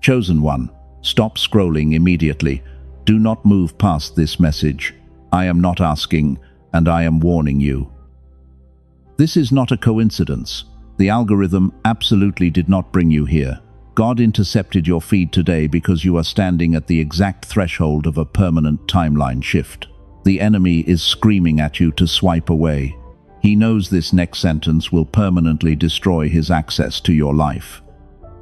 Chosen one, stop scrolling immediately. Do not move past this message. I am not asking, and I am warning you. This is not a coincidence. The algorithm absolutely did not bring you here. God intercepted your feed today because you are standing at the exact threshold of a permanent timeline shift. The enemy is screaming at you to swipe away. He knows this next sentence will permanently destroy his access to your life.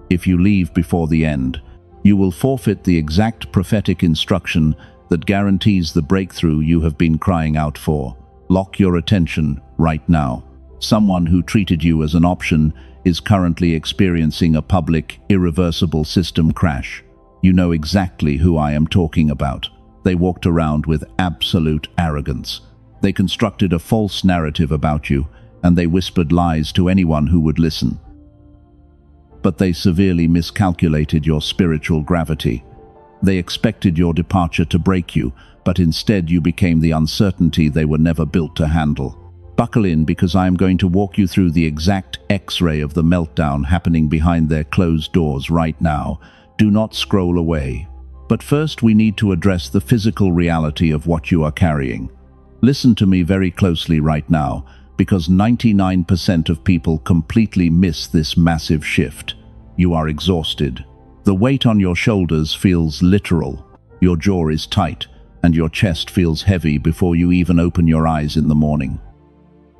If you leave before the end, you will forfeit the exact prophetic instruction that guarantees the breakthrough you have been crying out for. Lock your attention right now. Someone who treated you as an option is currently experiencing a public, irreversible system crash. You know exactly who I am talking about. They walked around with absolute arrogance. They constructed a false narrative about you, and they whispered lies to anyone who would listen. But they severely miscalculated your spiritual gravity. They expected your departure to break you, but instead you became the uncertainty they were never built to handle. Buckle in, because I am going to walk you through the exact X-ray of the meltdown happening behind their closed doors right now. Do not scroll away. But first we need to address the physical reality of what you are carrying. Listen to me very closely right now, because 99% of people completely miss this massive shift. You are exhausted. The weight on your shoulders feels literal. Your jaw is tight, and your chest feels heavy before you even open your eyes in the morning.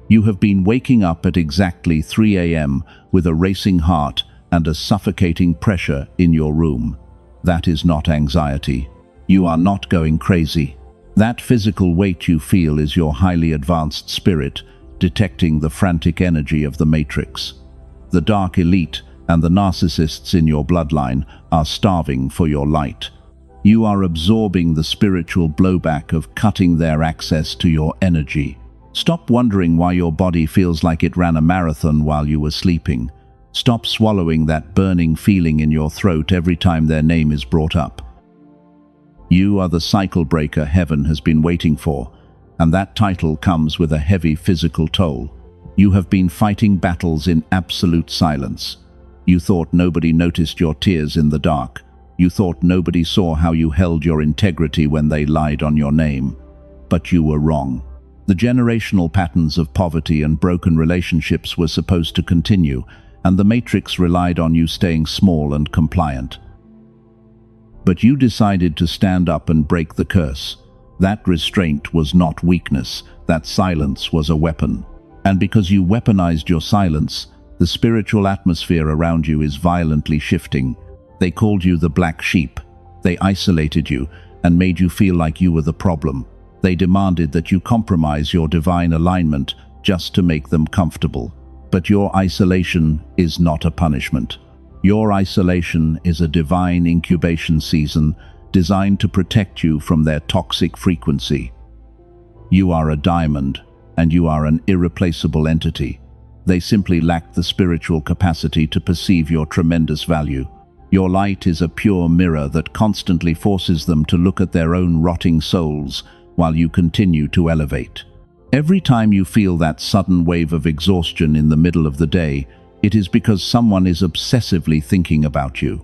You have been waking up at exactly 3 a.m. with a racing heart and a suffocating pressure in your room. That is not anxiety. You are not going crazy. That physical weight you feel is your highly advanced spirit detecting the frantic energy of the Matrix. The dark elite and the narcissists in your bloodline are starving for your light. You are absorbing the spiritual blowback of cutting their access to your energy. Stop wondering why your body feels like it ran a marathon while you were sleeping. Stop swallowing that burning feeling in your throat every time their name is brought up. You are the cycle breaker heaven has been waiting for, and that title comes with a heavy physical toll. You have been fighting battles in absolute silence. You thought nobody noticed your tears in the dark. You thought nobody saw how you held your integrity when they lied on your name. But you were wrong. The generational patterns of poverty and broken relationships were supposed to continue, and the Matrix relied on you staying small and compliant. But you decided to stand up and break the curse. That restraint was not weakness, that silence was a weapon. And because you weaponized your silence, the spiritual atmosphere around you is violently shifting. They called you the black sheep. They isolated you and made you feel like you were the problem. They demanded that you compromise your divine alignment just to make them comfortable. But your isolation is not a punishment. Your isolation is a divine incubation season designed to protect you from their toxic frequency. You are a diamond, and you are an irreplaceable entity. They simply lack the spiritual capacity to perceive your tremendous value. Your light is a pure mirror that constantly forces them to look at their own rotting souls while you continue to elevate. Every time you feel that sudden wave of exhaustion in the middle of the day, it is because someone is obsessively thinking about you.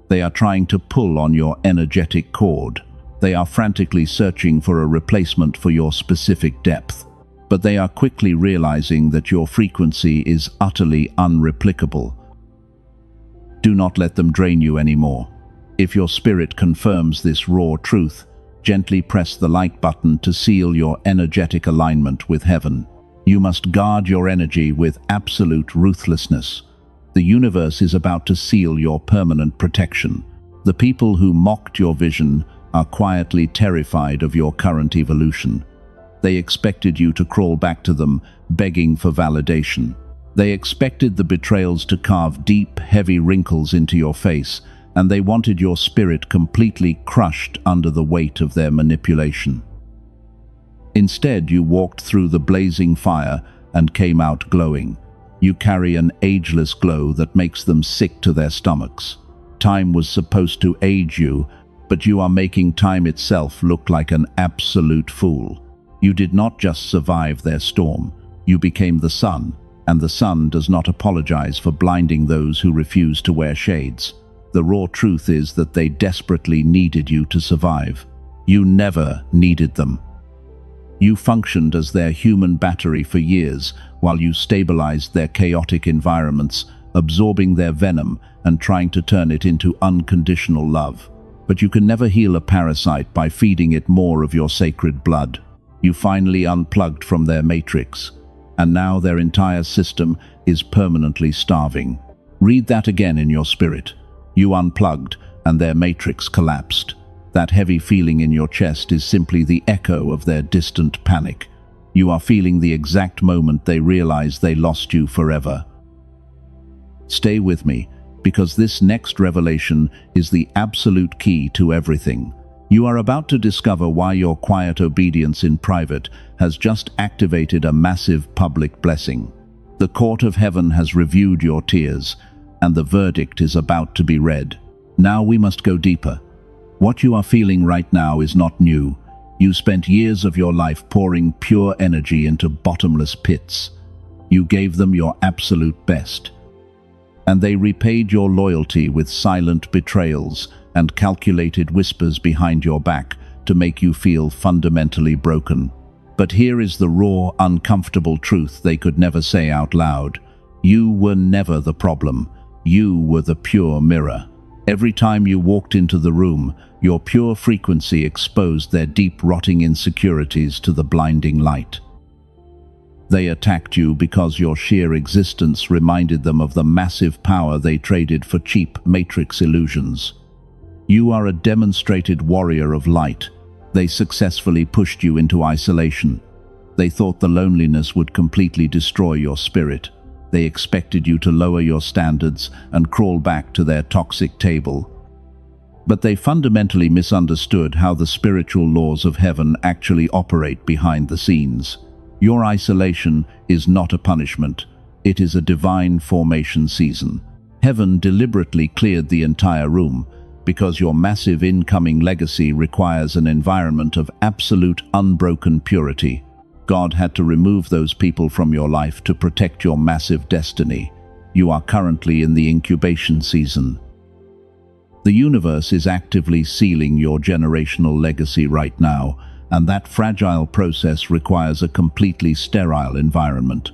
They are trying to pull on your energetic cord. They are frantically searching for a replacement for your specific depth. But they are quickly realizing that your frequency is utterly unreplicable. Do not let them drain you anymore. If your spirit confirms this raw truth, gently press the like button to seal your energetic alignment with heaven. You must guard your energy with absolute ruthlessness. The universe is about to seal your permanent protection. The people who mocked your vision are quietly terrified of your current evolution. They expected you to crawl back to them, begging for validation. They expected the betrayals to carve deep, heavy wrinkles into your face, and they wanted your spirit completely crushed under the weight of their manipulation. Instead, you walked through the blazing fire and came out glowing. You carry an ageless glow that makes them sick to their stomachs. Time was supposed to age you, but you are making time itself look like an absolute fool. You did not just survive their storm, you became the sun, and the sun does not apologize for blinding those who refuse to wear shades. The raw truth is that they desperately needed you to survive. You never needed them. You functioned as their human battery for years while you stabilized their chaotic environments, absorbing their venom and trying to turn it into unconditional love. But you can never heal a parasite by feeding it more of your sacred blood. You finally unplugged from their matrix, and now their entire system is permanently starving. Read that again in your spirit. You unplugged, and their matrix collapsed. That heavy feeling in your chest is simply the echo of their distant panic. You are feeling the exact moment they realize they lost you forever. Stay with me, because this next revelation is the absolute key to everything. You are about to discover why your quiet obedience in private has just activated a massive public blessing. The court of heaven has reviewed your tears, and the verdict is about to be read. Now we must go deeper. What you are feeling right now is not new. You spent years of your life pouring pure energy into bottomless pits. You gave them your absolute best. And they repaid your loyalty with silent betrayals and calculated whispers behind your back to make you feel fundamentally broken. But here is the raw, uncomfortable truth they could never say out loud. You were never the problem. You were the pure mirror. Every time you walked into the room, your pure frequency exposed their deep-rotting insecurities to the blinding light. They attacked you because your sheer existence reminded them of the massive power they traded for cheap matrix illusions. You are a demonstrated warrior of light. They successfully pushed you into isolation. They thought the loneliness would completely destroy your spirit. They expected you to lower your standards and crawl back to their toxic table. But they fundamentally misunderstood how the spiritual laws of heaven actually operate behind the scenes. Your isolation is not a punishment. It is a divine formation season. Heaven deliberately cleared the entire room because your massive incoming legacy requires an environment of absolute unbroken purity. God had to remove those people from your life to protect your massive destiny. You are currently in the incubation season. The universe is actively sealing your generational legacy right now, and that fragile process requires a completely sterile environment.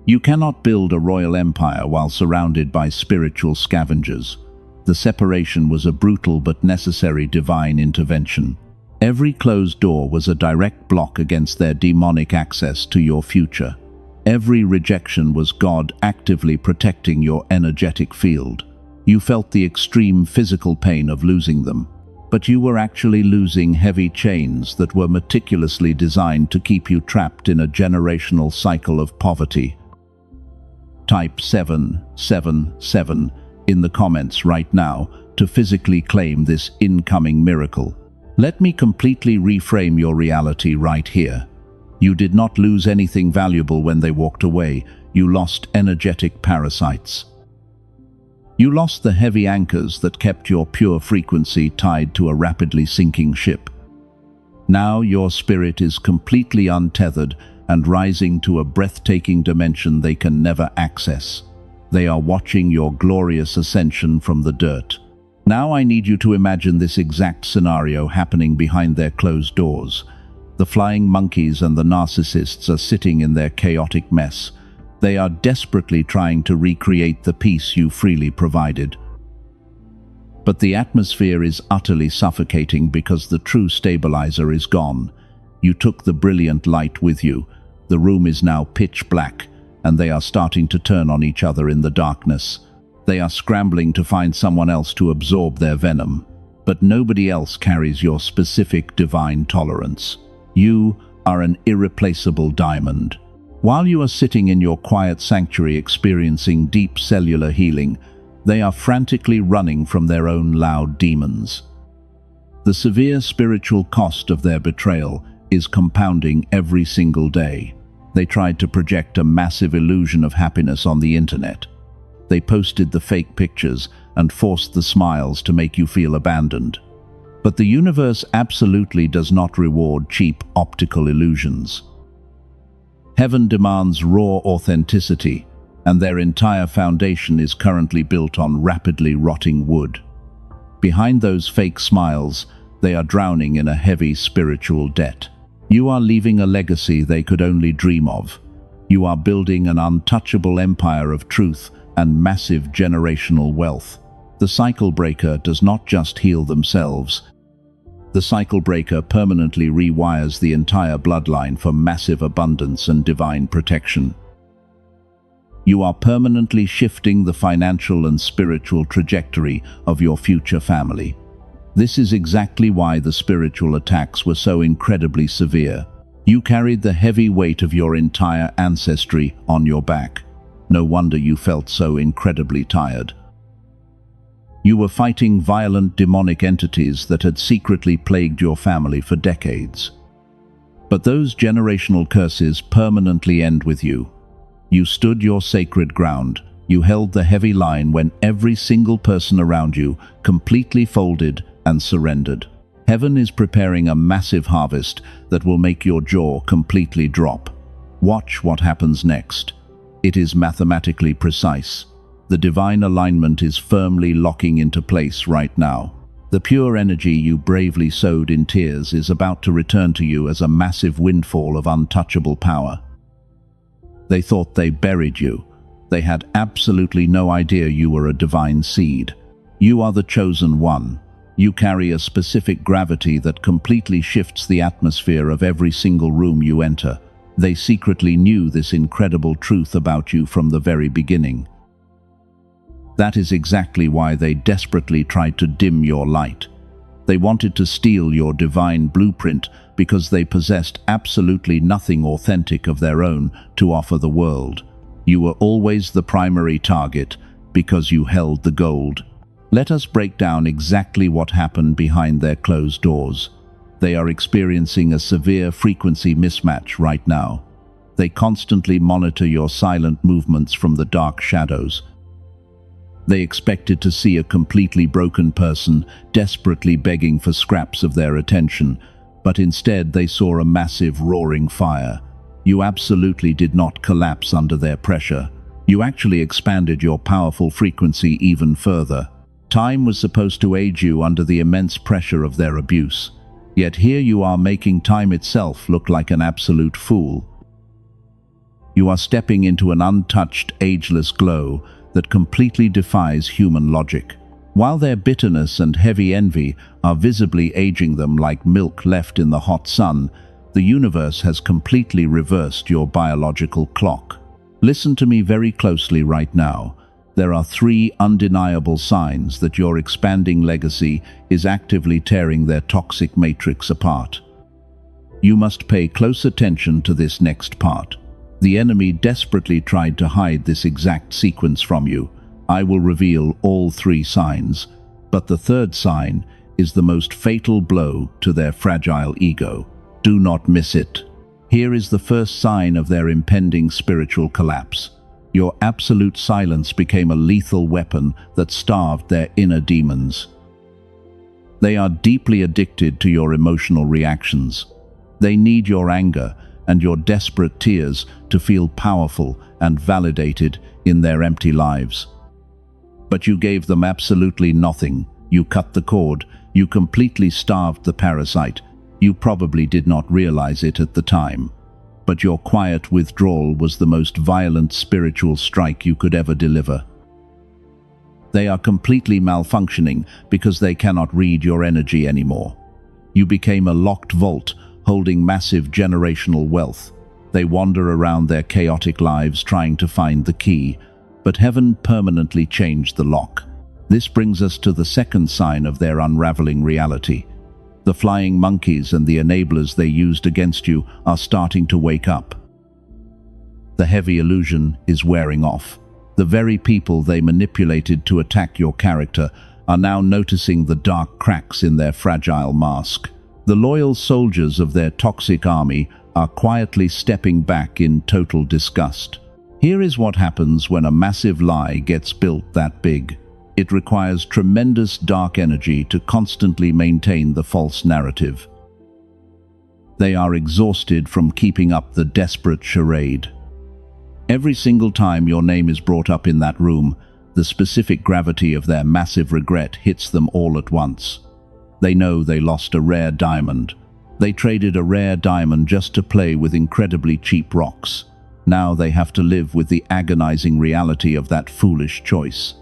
You cannot build a royal empire while surrounded by spiritual scavengers. The separation was a brutal but necessary divine intervention. Every closed door was a direct block against their demonic access to your future. Every rejection was God actively protecting your energetic field. You felt the extreme physical pain of losing them, but you were actually losing heavy chains that were meticulously designed to keep you trapped in a generational cycle of poverty. Type 777 in the comments right now to physically claim this incoming miracle. Let me completely reframe your reality right here. You did not lose anything valuable when they walked away. You lost energetic parasites. You lost the heavy anchors that kept your pure frequency tied to a rapidly sinking ship. Now your spirit is completely untethered and rising to a breathtaking dimension they can never access. They are watching your glorious ascension from the dirt. Now I need you to imagine this exact scenario happening behind their closed doors. The flying monkeys and the narcissists are sitting in their chaotic mess. They are desperately trying to recreate the peace you freely provided. But the atmosphere is utterly suffocating because the true stabilizer is gone. You took the brilliant light with you. The room is now pitch black, and they are starting to turn on each other in the darkness. They are scrambling to find someone else to absorb their venom, but nobody else carries your specific divine tolerance. You are an irreplaceable diamond. While you are sitting in your quiet sanctuary experiencing deep cellular healing, they are frantically running from their own loud demons. The severe spiritual cost of their betrayal is compounding every single day. They tried to project a massive illusion of happiness on the internet. They posted the fake pictures and forced the smiles to make you feel abandoned. But the universe absolutely does not reward cheap optical illusions. Heaven demands raw authenticity. and their entire foundation is currently built on rapidly rotting wood. Behind those fake smiles, they are drowning in a heavy spiritual debt. You are leaving a legacy they could only dream of. You are building an untouchable empire of truth and massive generational wealth. The cycle breaker does not just heal themselves. The cycle breaker permanently rewires the entire bloodline for massive abundance and divine protection. You are permanently shifting the financial and spiritual trajectory of your future family. This is exactly why the spiritual attacks were so incredibly severe. You carried the heavy weight of your entire ancestry on your back. No wonder you felt so incredibly tired. You were fighting violent demonic entities that had secretly plagued your family for decades. But those generational curses permanently end with you. You stood your sacred ground. You held the heavy line when every single person around you completely folded and surrendered. Heaven is preparing a massive harvest that will make your jaw completely drop. Watch what happens next. It is mathematically precise. The divine alignment is firmly locking into place right now. The pure energy you bravely sowed in tears is about to return to you as a massive windfall of untouchable power. They thought they buried you. They had absolutely no idea you were a divine seed. You are the chosen one. You carry a specific gravity that completely shifts the atmosphere of every single room you enter. They secretly knew this incredible truth about you from the very beginning. That is exactly why they desperately tried to dim your light. They wanted to steal your divine blueprint because they possessed absolutely nothing authentic of their own to offer the world. You were always the primary target because you held the gold. Let us break down exactly what happened behind their closed doors. They are experiencing a severe frequency mismatch right now. They constantly monitor your silent movements from the dark shadows. They expected to see a completely broken person desperately begging for scraps of their attention, but instead they saw a massive roaring fire. You absolutely did not collapse under their pressure. You actually expanded your powerful frequency even further. Time was supposed to aid you under the immense pressure of their abuse. Yet here you are making time itself look like an absolute fool. You are stepping into an untouched, ageless glow that completely defies human logic. While their bitterness and heavy envy are visibly aging them like milk left in the hot sun, the universe has completely reversed your biological clock. Listen to me very closely right now. There are 3 undeniable signs that your expanding legacy is actively tearing their toxic matrix apart. You must pay close attention to this next part. The enemy desperately tried to hide this exact sequence from you. I will reveal all 3 signs, but the 3rd sign is the most fatal blow to their fragile ego. Do not miss it. Here is the first sign of their impending spiritual collapse. Your absolute silence became a lethal weapon that starved their inner demons. They are deeply addicted to your emotional reactions. They need your anger and your desperate tears to feel powerful and validated in their empty lives. But you gave them absolutely nothing. You cut the cord. You completely starved the parasite. You probably did not realize it at the time. But your quiet withdrawal was the most violent spiritual strike you could ever deliver. They are completely malfunctioning because they cannot read your energy anymore. You became a locked vault, holding massive generational wealth. They wander around their chaotic lives trying to find the key, but heaven permanently changed the lock. This brings us to the 2nd sign of their unraveling reality. The flying monkeys and the enablers they used against you are starting to wake up. The heavy illusion is wearing off. The very people they manipulated to attack your character are now noticing the dark cracks in their fragile mask. The loyal soldiers of their toxic army are quietly stepping back in total disgust. Here is what happens when a massive lie gets built that big. It requires tremendous dark energy to constantly maintain the false narrative. They are exhausted from keeping up the desperate charade. Every single time your name is brought up in that room, the specific gravity of their massive regret hits them all at once. They know they lost a rare diamond. They traded a rare diamond just to play with incredibly cheap rocks. Now they have to live with the agonizing reality of that foolish choice.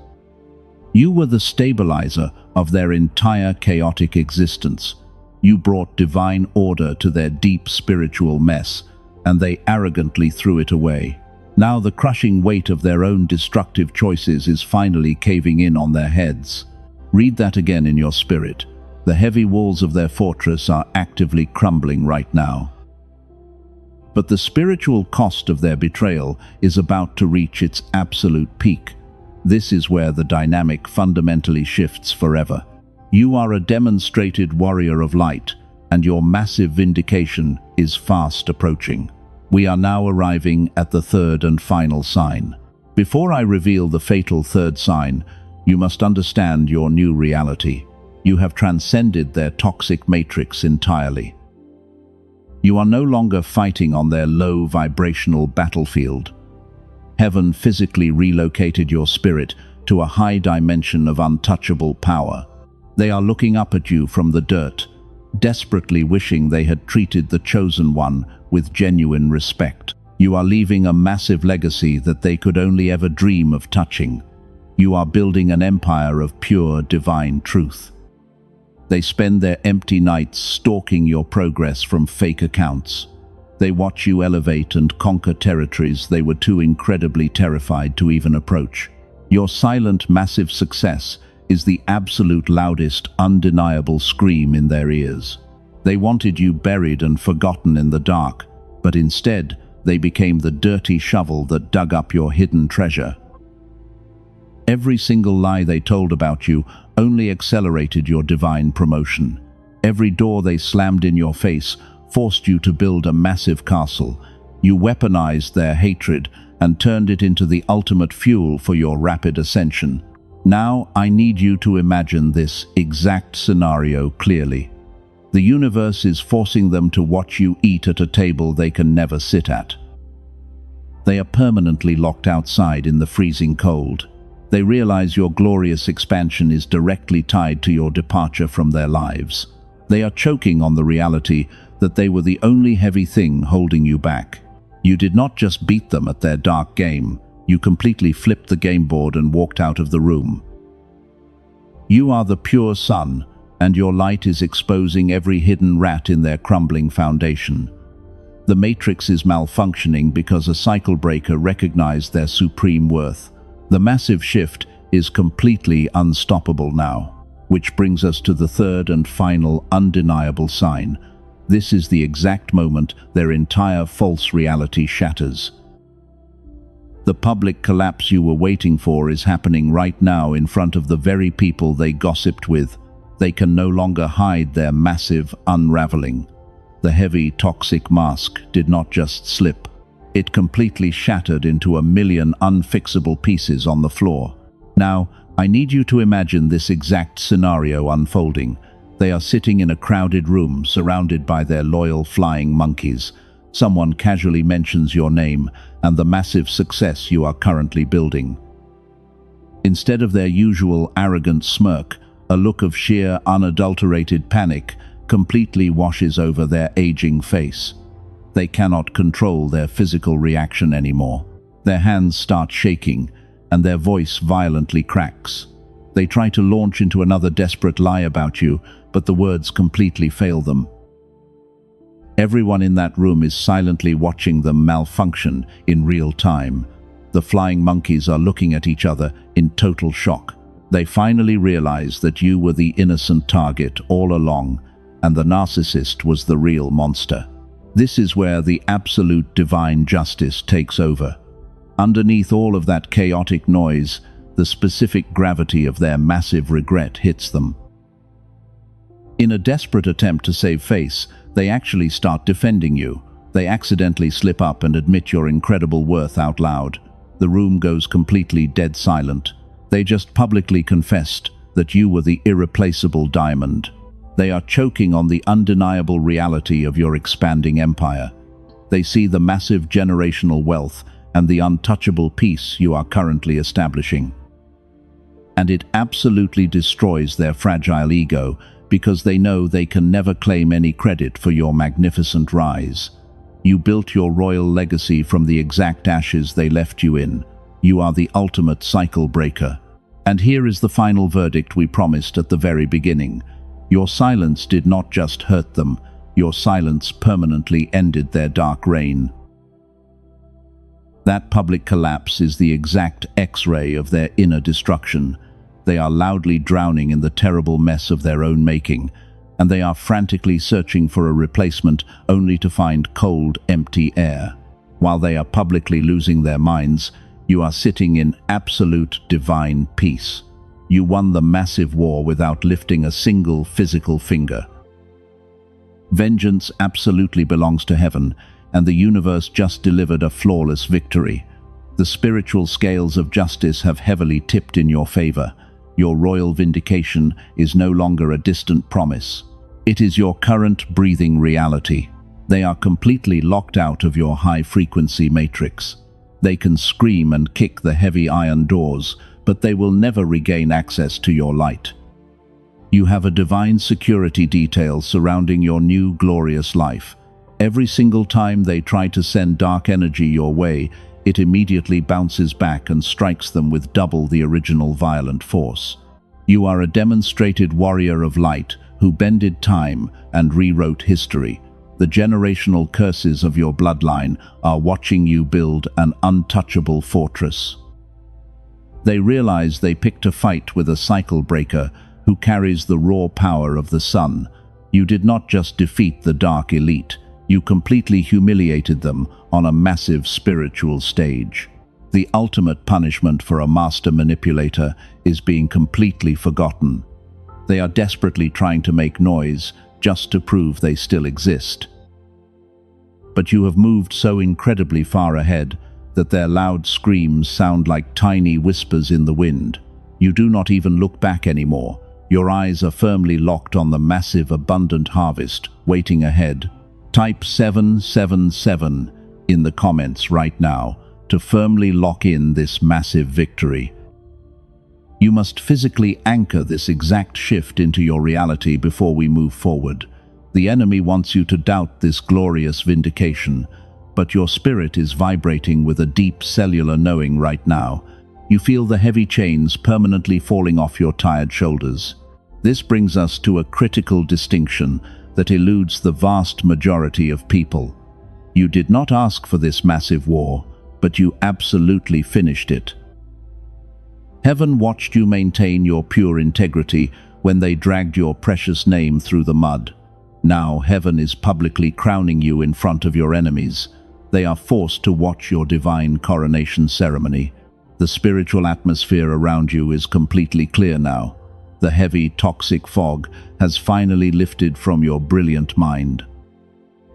You were the stabilizer of their entire chaotic existence. You brought divine order to their deep spiritual mess, and they arrogantly threw it away. Now the crushing weight of their own destructive choices is finally caving in on their heads. Read that again in your spirit. The heavy walls of their fortress are actively crumbling right now. But the spiritual cost of their betrayal is about to reach its absolute peak. This is where the dynamic fundamentally shifts forever. You are a demonstrated warrior of light, and your massive vindication is fast approaching. We are now arriving at the third and final sign. Before I reveal the fatal third sign, you must understand your new reality. You have transcended their toxic matrix entirely. You are no longer fighting on their low vibrational battlefield. Heaven physically relocated your spirit to a high dimension of untouchable power. They are looking up at you from the dirt, desperately wishing they had treated the chosen one with genuine respect. You are leaving a massive legacy that they could only ever dream of touching. You are building an empire of pure divine truth. They spend their empty nights stalking your progress from fake accounts. They watch you elevate and conquer territories they were too incredibly terrified to even approach. Your silent, massive success is the absolute loudest, undeniable scream in their ears. They wanted you buried and forgotten in the dark, but instead, they became the dirty shovel that dug up your hidden treasure. Every single lie they told about you only accelerated your divine promotion. Every door they slammed in your face forced you to build a massive castle. You weaponized their hatred and turned it into the ultimate fuel for your rapid ascension. Now, I need you to imagine this exact scenario clearly. The universe is forcing them to watch you eat at a table they can never sit at. They are permanently locked outside in the freezing cold. They realize your glorious expansion is directly tied to your departure from their lives. They are choking on the reality that they were the only heavy thing holding you back. You did not just beat them at their dark game, you completely flipped the game board and walked out of the room. You are the pure sun, and your light is exposing every hidden rat in their crumbling foundation. The matrix is malfunctioning because a cycle breaker recognized their supreme worth. The massive shift is completely unstoppable now, which brings us to the third and final undeniable sign. This is the exact moment their entire false reality shatters. The public collapse you were waiting for is happening right now in front of the very people they gossiped with. They can no longer hide their massive unraveling. The heavy, toxic mask did not just slip. It completely shattered into a million unfixable pieces on the floor. Now, I need you to imagine this exact scenario unfolding. They are sitting in a crowded room surrounded by their loyal flying monkeys. Someone casually mentions your name and the massive success you are currently building. Instead of their usual arrogant smirk, a look of sheer, unadulterated panic completely washes over their aging face. They cannot control their physical reaction anymore. Their hands start shaking, and their voice violently cracks. They try to launch into another desperate lie about you, but the words completely fail them. Everyone in that room is silently watching them malfunction in real time. The flying monkeys are looking at each other in total shock. They finally realize that you were the innocent target all along, and the narcissist was the real monster. This is where the absolute divine justice takes over. Underneath all of that chaotic noise, the specific gravity of their massive regret hits them. In a desperate attempt to save face, they actually start defending you. They accidentally slip up and admit your incredible worth out loud. The room goes completely dead silent. They just publicly confessed that you were the irreplaceable diamond. They are choking on the undeniable reality of your expanding empire. They see the massive generational wealth and the untouchable peace you are currently establishing. And it absolutely destroys their fragile ego, because they know they can never claim any credit for your magnificent rise. You built your royal legacy from the exact ashes they left you in. You are the ultimate cycle breaker. And here is the final verdict we promised at the very beginning. Your silence did not just hurt them, your silence permanently ended their dark reign. That public collapse is the exact X-ray of their inner destruction. They are loudly drowning in the terrible mess of their own making, and they are frantically searching for a replacement only to find cold, empty air. While they are publicly losing their minds, you are sitting in absolute divine peace. You won the massive war without lifting a single physical finger. Vengeance absolutely belongs to heaven, and the universe just delivered a flawless victory. The spiritual scales of justice have heavily tipped in your favor. Your royal vindication is no longer a distant promise. It is your current breathing reality. They are completely locked out of your high-frequency matrix. They can scream and kick the heavy iron doors, but they will never regain access to your light. You have a divine security detail surrounding your new glorious life. Every single time they try to send dark energy your way, it immediately bounces back and strikes them with double the original violent force. You are a demonstrated warrior of light who bended time and rewrote history. The generational curses of your bloodline are watching you build an untouchable fortress. They realize they picked a fight with a cycle breaker who carries the raw power of the sun. You did not just defeat the dark elite, you completely humiliated them on a massive spiritual stage. The ultimate punishment for a master manipulator is being completely forgotten. They are desperately trying to make noise just to prove they still exist. But you have moved so incredibly far ahead that their loud screams sound like tiny whispers in the wind. You do not even look back anymore. Your eyes are firmly locked on the massive, abundant harvest waiting ahead. Type 777 in the comments right now to firmly lock in this massive victory. You must physically anchor this exact shift into your reality before we move forward. The enemy wants you to doubt this glorious vindication, but your spirit is vibrating with a deep cellular knowing right now. You feel the heavy chains permanently falling off your tired shoulders. This brings us to a critical distinction that eludes the vast majority of people. You did not ask for this massive war, but you absolutely finished it. Heaven watched you maintain your pure integrity when they dragged your precious name through the mud. Now heaven is publicly crowning you in front of your enemies. They are forced to watch your divine coronation ceremony. The spiritual atmosphere around you is completely clear now. The heavy, toxic fog has finally lifted from your brilliant mind.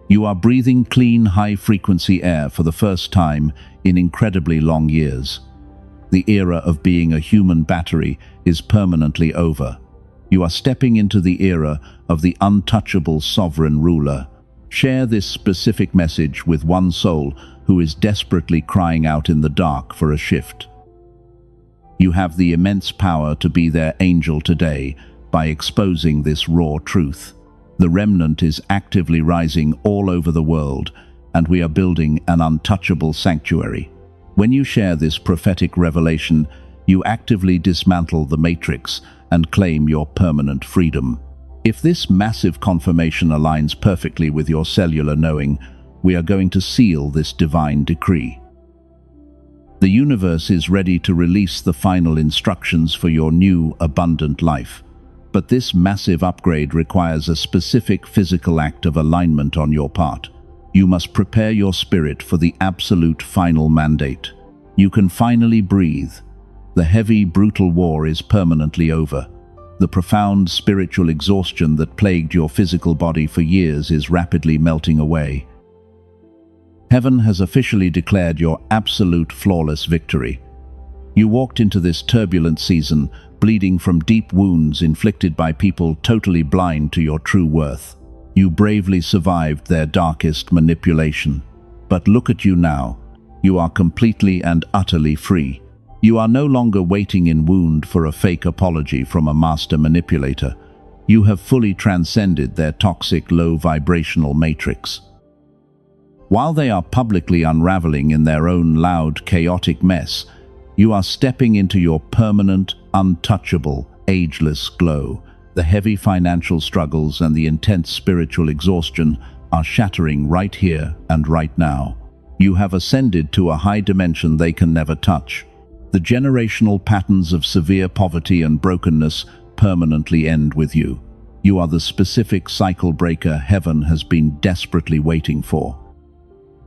You are breathing clean, high-frequency air for the first time in incredibly long years. The era of being a human battery is permanently over. You are stepping into the era of the untouchable sovereign ruler. Share this specific message with one soul who is desperately crying out in the dark for a shift. You have the immense power to be their angel today by exposing this raw truth. The remnant is actively rising all over the world, and we are building an untouchable sanctuary. When you share this prophetic revelation, you actively dismantle the matrix and claim your permanent freedom. If this massive confirmation aligns perfectly with your cellular knowing, we are going to seal this divine decree. The universe is ready to release the final instructions for your new, abundant life. But this massive upgrade requires a specific physical act of alignment on your part. You must prepare your spirit for the absolute final mandate. You can finally breathe. The heavy, brutal war is permanently over. The profound spiritual exhaustion that plagued your physical body for years is rapidly melting away. Heaven has officially declared your absolute flawless victory. You walked into this turbulent season, bleeding from deep wounds inflicted by people totally blind to your true worth. You bravely survived their darkest manipulation. But look at you now. You are completely and utterly free. You are no longer waiting in wound for a fake apology from a master manipulator. You have fully transcended their toxic low-vibrational matrix. While they are publicly unraveling in their own loud, chaotic mess, you are stepping into your permanent, untouchable, ageless glow. The heavy financial struggles and the intense spiritual exhaustion are shattering right here and right now. You have ascended to a high dimension they can never touch. The generational patterns of severe poverty and brokenness permanently end with you. You are the specific cycle breaker heaven has been desperately waiting for.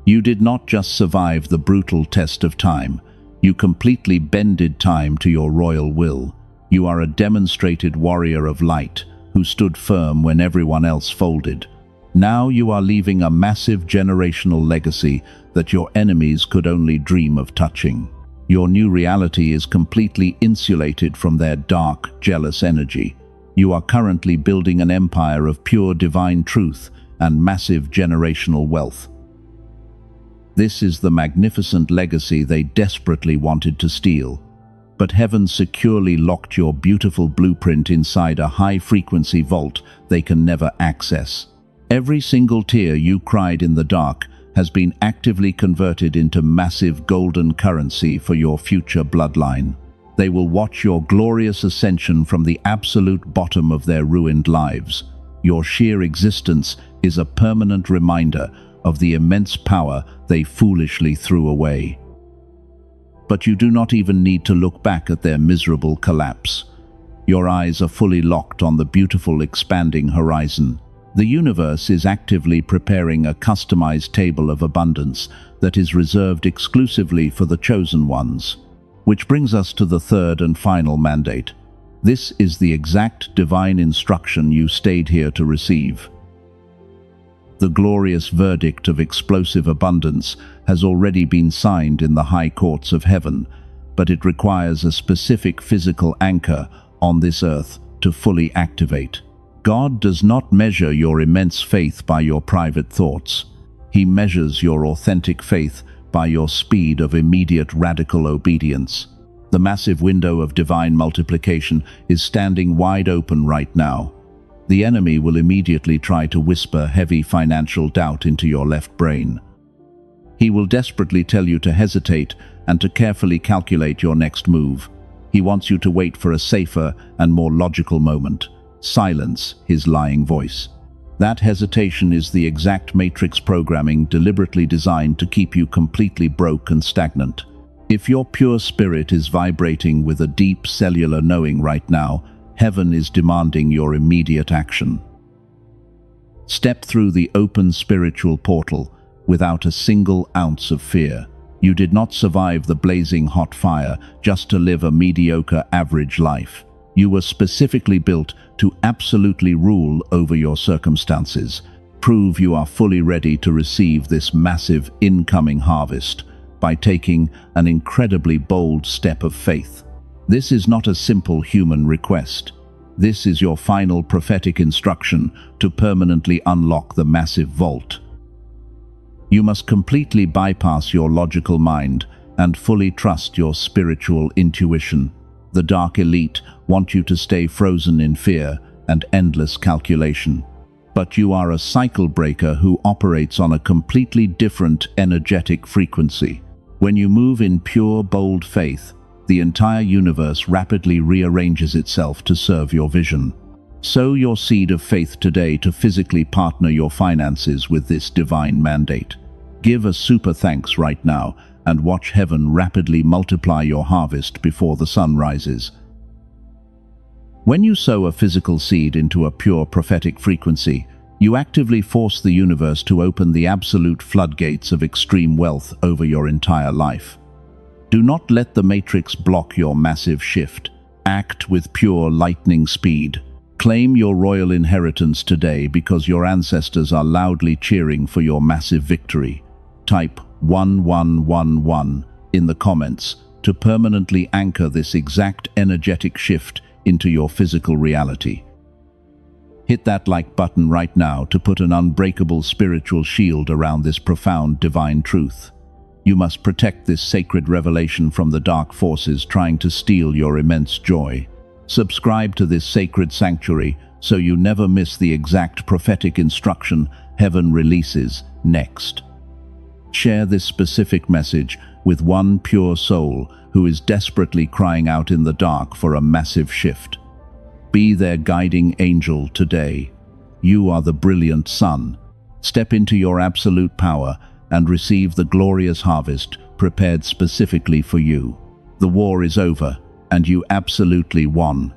You did not just survive the brutal test of time, you completely bended time to your royal will. You are a demonstrated warrior of light who stood firm when everyone else folded. Now you are leaving a massive generational legacy that your enemies could only dream of touching. Your new reality is completely insulated from their dark, jealous energy. You are currently building an empire of pure divine truth and massive generational wealth. This is the magnificent legacy they desperately wanted to steal. But heaven securely locked your beautiful blueprint inside a high-frequency vault they can never access. Every single tear you cried in the dark has been actively converted into massive golden currency for your future bloodline. They will watch your glorious ascension from the absolute bottom of their ruined lives. Your sheer existence is a permanent reminder of the immense power they foolishly threw away. But you do not even need to look back at their miserable collapse. Your eyes are fully locked on the beautiful expanding horizon. The universe is actively preparing a customized table of abundance that is reserved exclusively for the chosen ones. Which brings us to the third and final mandate. This is the exact divine instruction you stayed here to receive. The glorious verdict of explosive abundance has already been signed in the high courts of heaven, but it requires a specific physical anchor on this earth to fully activate. God does not measure your immense faith by your private thoughts. He measures your authentic faith by your speed of immediate radical obedience. The massive window of divine multiplication is standing wide open right now. The enemy will immediately try to whisper heavy financial doubt into your left brain. He will desperately tell you to hesitate and to carefully calculate your next move. He wants you to wait for a safer and more logical moment. Silence his lying voice. That hesitation is the exact matrix programming deliberately designed to keep you completely broke and stagnant. If your pure spirit is vibrating with a deep cellular knowing right now, heaven is demanding your immediate action. Step through the open spiritual portal without a single ounce of fear. You did not survive the blazing hot fire just to live a mediocre average life. You were specifically built to absolutely rule over your circumstances. Prove you are fully ready to receive this massive incoming harvest by taking an incredibly bold step of faith. This is not a simple human request. This is your final prophetic instruction to permanently unlock the massive vault. You must completely bypass your logical mind and fully trust your spiritual intuition. The dark elite want you to stay frozen in fear and endless calculation. But you are a cycle breaker who operates on a completely different energetic frequency. When you move in pure, bold faith, the entire universe rapidly rearranges itself to serve your vision. Sow your seed of faith today to physically partner your finances with this divine mandate. Give a super thanks right now and watch heaven rapidly multiply your harvest before the sun rises. When you sow a physical seed into a pure prophetic frequency, you actively force the universe to open the absolute floodgates of extreme wealth over your entire life. Do not let the matrix block your massive shift. Act with pure lightning speed. Claim your royal inheritance today because your ancestors are loudly cheering for your massive victory. Type 1111 in the comments to permanently anchor this exact energetic shift into your physical reality. Hit that like button right now to put an unbreakable spiritual shield around this profound divine truth. You must protect this sacred revelation from the dark forces trying to steal your immense joy. Subscribe to this sacred sanctuary so you never miss the exact prophetic instruction heaven releases next. Share this specific message with one pure soul who is desperately crying out in the dark for a massive shift. Be their guiding angel today. You are the brilliant sun. Step into your absolute power and receive the glorious harvest prepared specifically for you. The war is over, and you absolutely won.